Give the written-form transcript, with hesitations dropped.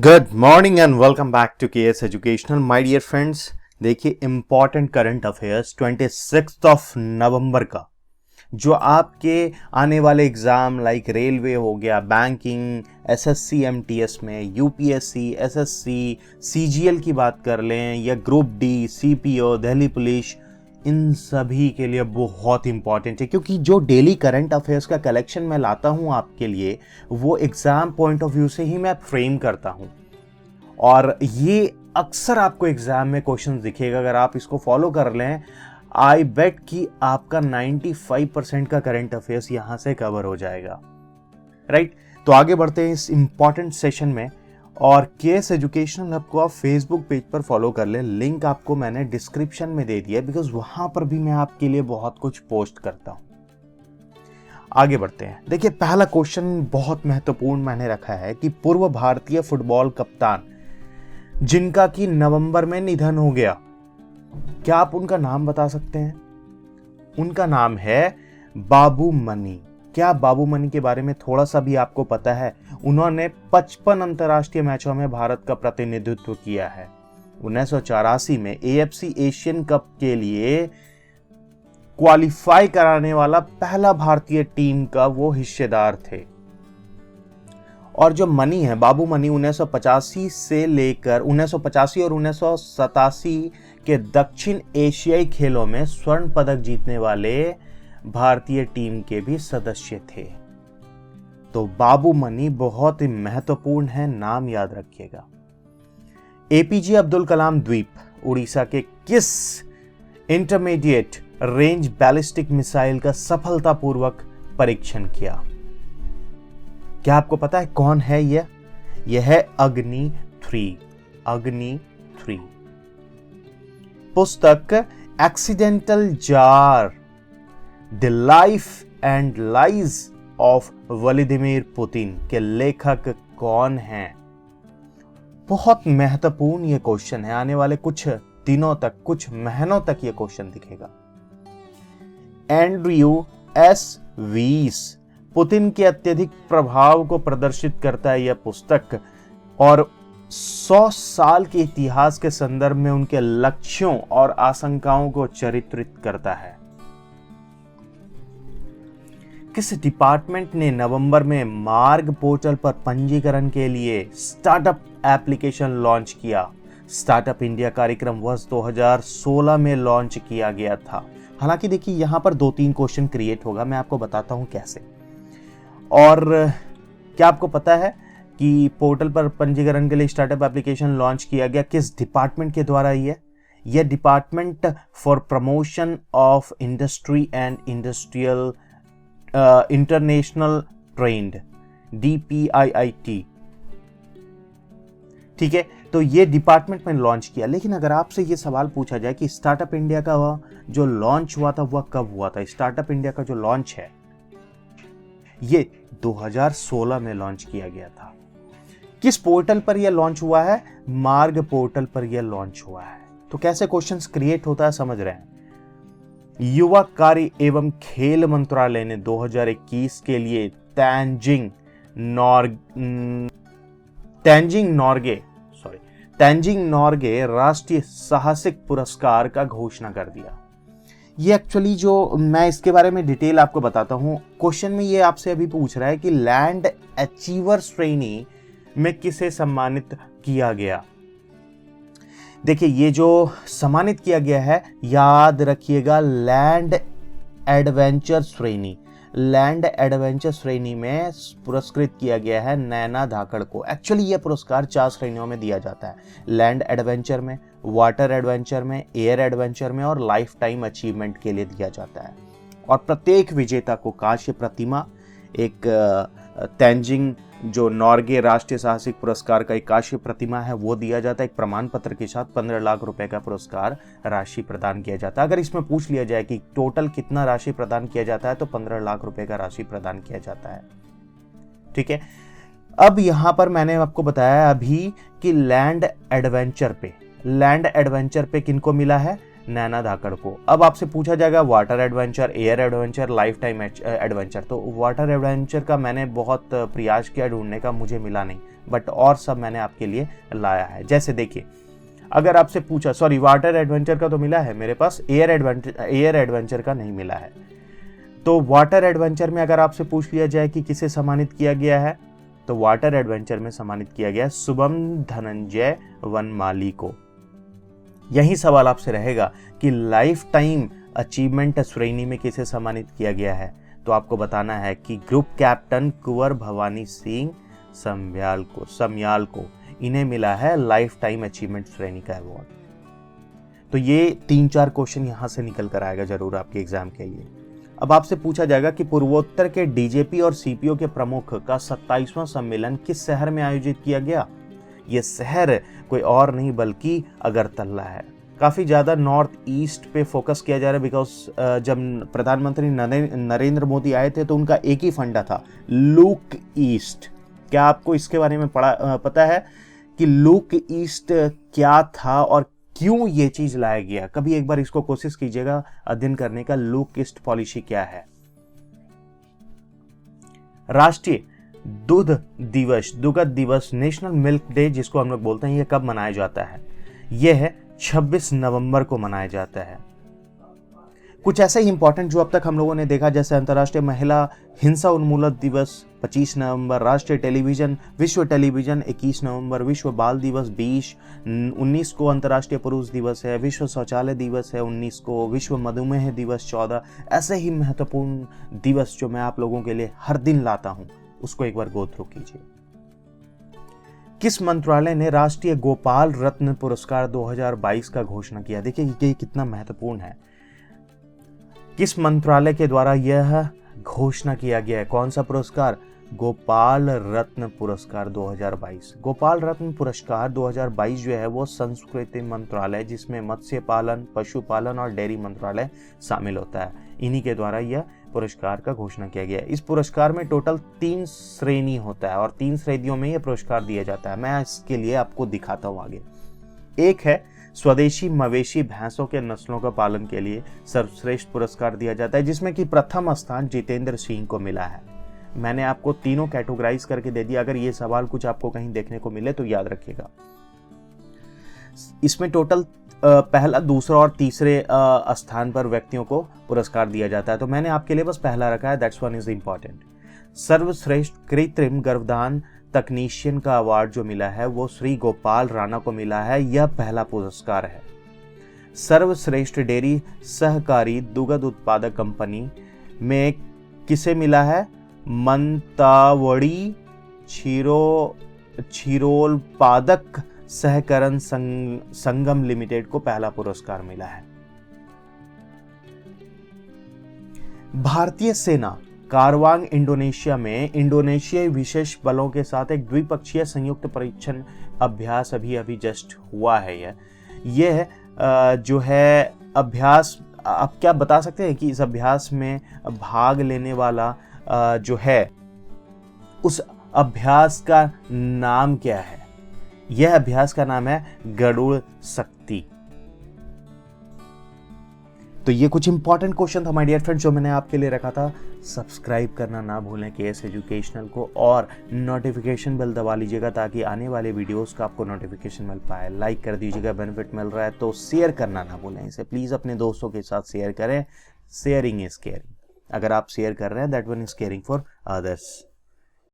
Good morning and welcome back to KS educational my dear friends. देखिए important current affairs 26 of November का जो आपके आने वाले एग्जाम लाइक रेलवे हो गया, बैंकिंग, एसएससी एमटीएस में, यूपीएससी, एसएससी, सीजीएल की बात कर लें या group D, CPO, Delhi police, इन सभी के लिए बहुत इंपॉर्टेंट है क्योंकि जो डेली करंट अफेयर्स का कलेक्शन मैं लाता हूं आपके लिए वो एग्जाम पॉइंट ऑफ व्यू से ही मैं फ्रेम करता हूं और ये अक्सर आपको एग्जाम में क्वेश्चन दिखेगा। अगर आप इसको फॉलो कर लें आई बेट कि आपका 95% का करंट अफेयर्स यहां से कवर हो जाएगा। राइट, तो आगे बढ़ते हैं इस इंपॉर्टेंट सेशन में। और केएस एजुकेशनल हब को आप फेसबुक पेज पर फॉलो कर लें, लिंक आपको मैंने डिस्क्रिप्शन में दे दिया है बिकॉज वहां पर भी मैं आपके लिए बहुत कुछ पोस्ट करता हूं। आगे बढ़ते हैं। देखिए पहला क्वेश्चन बहुत महत्वपूर्ण मैंने रखा है कि पूर्व भारतीय फुटबॉल कप्तान जिनका कि नवंबर में निधन हो गया, क्या आप उनका नाम बता सकते हैं? उनका नाम है बाबू मनी। क्या बाबू मनी के बारे में थोड़ा सा भी आपको पता है? उन्होंने 55 अंतर्राष्ट्रीय मैचों में भारत का प्रतिनिधित्व किया है। 1984 में एएफसी एशियन कप के लिए क्वालिफाई कराने वाला पहला भारतीय टीम का वो हिस्सेदार थे। और जो मनी है, बाबू मनी 1985 से लेकर 1985 और 1987 के दक्षिण एशियाई खेलों में स्वर्ण पदक जीतने वाले भारतीय टीम के भी सदस्य थे। तो बाबू मनी बहुत ही महत्वपूर्ण है, नाम याद रखिएगा। एपीजे अब्दुल कलाम द्वीप उड़ीसा के किस इंटरमीडिएट रेंज बैलिस्टिक मिसाइल का सफलतापूर्वक परीक्षण किया? क्या आपको पता है कौन है यह? यह है अग्नि 3। अग्नि 3 पुस्तक accidental jar the life and lies of Vladimir Putin के लेखक कौन हैं? बहुत महत्वपूर्ण ये क्वेश्चन है। आने वाले कुछ दिनों तक, कुछ महीनों तक ये क्वेश्चन दिखेगा। एंड्रयू एस वीस पुतिन के अत्यधिक प्रभाव को प्रदर्शित करता है यह पुस्तक और 100 साल के इतिहास के संदर्भ में उनके लक्ष्यों और आशंकाओं को चित्रित करता है। किस डिपार्टमेंट ने नवंबर में मार्ग पोर्टल पर पंजीकरण के लिए स्टार्टअप एप्लीकेशन लॉन्च किया? स्टार्टअप इंडिया कार्यक्रम वर्ष 2016 में लॉन्च किया गया था। हालांकि देखिए यहां पर 2-3 क्वेश्चन क्रिएट होगा, मैं आपको बताता हूं कैसे। और क्या आपको पता है कि पोर्टल पर पंजीकरण के लिए स्टार्टअप एप्लीकेशन लॉन्च किया गया किस डिपार्टमेंट के द्वारा? यह department for promotion of industry and industrial international trend, DPIIT। ठीक है, तो ये डिपार्टमेंट में लॉन्च किया। लेकिन अगर आपसे ये सवाल पूछा जाए कि स्टार्टअप इंडिया का जो लॉन्च हुआ था वह कब हुआ था? स्टार्टअप इंडिया का जो लॉन्च है ये 2016 में लॉन्च किया गया था। किस पोर्टल पर यह लॉन्च हुआ है? मार्ग पोर्टल पर यह लॉन्च हुआ है। तो कैसे क्वेश्चंस क्रिएट होता है समझ रहे हैं। युवा कार्य एवं खेल मंत्रालय ने 2021 के लिए तेंजिंग नॉर्गे राष्ट्रीय साहसिक पुरस्कार का घोषणा कर दिया। ये एक्चुअली जो मैं इसके बारे में डिटेल आपको बताता हूं। क्वेश्चन में ये आपसे अभी पूछ रहा है कि लैंड अचीवर श्रेणी में किसे सम्मानित किया गया? देखिए ये जो सम्मानित किया गया है, याद रखिएगा, लैंड एडवेंचर श्रेणी। लैंड एडवेंचर श्रेणी में पुरस्कृत किया गया है नैना धाकड़ को। एक्चुअली यह पुरस्कार 4 श्रेणियों में दिया जाता है, लैंड एडवेंचर में, वाटर एडवेंचर में, एयर एडवेंचर में और लाइफ टाइम अचीवमेंट के लिए दिया जाता है। और प्रत्येक विजेता को कांस्य प्रतिमा, एक तेंजिंग जो नॉर्गे राष्ट्रीय साहसिक पुरस्कार का एक कांस्य प्रतिमा है वो दिया जाता है। एक प्रमाण पत्र के साथ 15 लाख रुपए का पुरस्कार राशि प्रदान किया जाता है। अगर इसमें पूछ लिया जाए कि टोटल कितना राशि प्रदान किया जाता है तो 15 लाख रुपए का राशि प्रदान किया जाता है। ठीक है, अब यहां पर मैंने आपको बताया अभी कि लैंड एडवेंचर पे किनको मिला है? नैना धाकड़ को। अब आपसे पूछा जाएगा water adventure, air adventure, life time adventure. तो वाटर एडवेंचर का मैंने बहुत प्रयास किया ढूंढने का, मुझे मिला नहीं। बट और सब मैंने आपके लिए लाया है। जैसे देखिए, अगर आपसे पूछा, सॉरी वाटर एडवेंचर का तो मिला है मेरे पास, एयर एडवेंचर का नहीं मिला है। तो वाटर एडवेंचर में अगर आपसे पूछ लिया जाए कि किसे सम्मानित किया गया है, तो वाटर एडवेंचर में सम्मानित किया गया शुभम धनंजय वनमाली को। यही सवाल आपसे रहेगा कि लाइफ टाइम अचीवमेंट श्रेणी में किसे सम्मानित किया गया है, तो आपको बताना है कि ग्रुप कैप्टन कुंवर भवानी सिंह समयाल को इन्हें मिला है लाइफ टाइम अचीवमेंट श्रेणी का अवार्ड। तो ये 3-4 क्वेश्चन यहां से निकल कर आएगा जरूर आपके एग्जाम के लिए। अब आपसे पूछा जाएगा कि पूर्वोत्तर के डीजीपी और सीपीओ के प्रमुख का 27वां सम्मेलन किस शहर में आयोजित किया गया। यह शहर कोई और नहीं बल्कि अगरतला है। काफी ज्यादा नॉर्थ ईस्ट पे फोकस किया जा रहा है, बिकॉज जब प्रधानमंत्री नरेंद्र मोदी आए थे तो उनका एक ही फंडा था, लुक ईस्ट। क्या आपको इसके बारे में पता है कि लुक ईस्ट क्या था और क्यों ये चीज लाया गया? कभी एक बार इसको कोशिश कीजिएगा अध्ययन करने का, लुक ईस्ट पॉलिसी क्या है। राष्ट्रीय दुग्ध दिवस नेशनल मिल्क डे जिसको हम लोग बोलते हैं, ये कब मनाया जाता है? यह है 26 नवंबर को मनाया जाता है। कुछ ऐसे ही इंपॉर्टेंट जो अब तक हम लोगों ने देखा, जैसे अंतर्राष्ट्रीय महिला हिंसा उन्मूलन दिवस 25 नवंबर, राष्ट्रीय टेलीविजन विश्व टेलीविजन 21 नवंबर, विश्व बाल दिवस 19 को अंतर्राष्ट्रीय पुरुष दिवस है, विश्व शौचालय दिवस है 19 को, विश्व मधुमेह दिवस 14। ऐसे ही महत्वपूर्ण दिवस जो मैं आप लोगों के लिए हर दिन लाता हूं, उसको एक बार गो थ्रू कीजिए। किस मंत्रालय ने राष्ट्रीय गोपाल रत्न पुरस्कार 2022 का घोषणा किया? देखिए ये कितना महत्वपूर्ण है। किस मंत्रालय के द्वारा यह घोषणा किया गया है? कौन सा पुरस्कार? गोपाल रत्न पुरस्कार 2022। गोपाल रत्न पुरस्कार 2022 जो है वो संस्कृति मंत्रालय, जिसमें मत्स्य पालन, पशुपालन और डेयरी मंत्रालय शामिल होता है, इन्हीं के द्वारा यह पुरस्कार का घोषणा किया गया है। इस पुरस्कार में टोटल 3 श्रेणी होता है और 3 श्रेणियों में यह पुरस्कार दिया जाता है। मैं इसके लिए आपको दिखाता हूँ आगे। एक है स्वदेशी मवेशी भैंसों के नस्लों का पालन के लिए सर्वश्रेष्ठ पुरस्कार दिया जाता है, जिसमें कि प्रथम स्थान जितेंद्र सिंह को मिला है। मैंने आपको तीनों कैटेगराइज करके दे दिया, अगर ये सवाल कुछ आपको कहीं देखने को मिले तो याद रखिएगा। इसमें टोटल पहला, दूसरा और तीसरे स्थान पर व्यक्तियों को पुरस्कार दिया जाता है, तो मैंने आपके लिए बस पहला रखा है, दैट्स वन इज इंपॉर्टेंट। सर्वश्रेष्ठ कृत्रिम गर्भधान तकनीशियन का अवार्ड जो मिला है वो श्री गोपाल राणा को मिला है, यह पहला पुरस्कार है। सर्वश्रेष्ठ डेयरी सहकारी दुग्ध उत्पादक कंपनी में किसे मिला है? मंतावड़ी क्षीरोत्पादक सहकरण संगम लिमिटेड को पहला पुरस्कार मिला है। भारतीय सेना कारवांग इंडोनेशिया में इंडोनेशियाई विशेष बलों के साथ एक द्विपक्षीय संयुक्त परीक्षण अभ्यास अभी जस्ट हुआ है। यह जो है अभ्यास, आप क्या बता सकते हैं कि इस अभ्यास में भाग लेने वाला जो है उस अभ्यास का नाम क्या है? यह अभ्यास का नाम है गरुड़ शक्ति। तो ये कुछ इंपॉर्टेंट क्वेश्चन था माय डियर फ्रेंड्स जो मैंने आपके लिए रखा था। सब्सक्राइब करना ना भूलें केएस एजुकेशनल को, और नोटिफिकेशन बेल दबा लीजिएगा ताकि आने वाले वीडियोस का आपको नोटिफिकेशन मिल पाए। लाइक कर दीजिएगा, बेनिफिट मिल रहा है तो शेयर करना ना भूलें इसे, प्लीज़ अपने दोस्तों के साथ शेयर करें। Sharing is caring. अगर आप शेयर कर रहे हैं, that one is caring for others.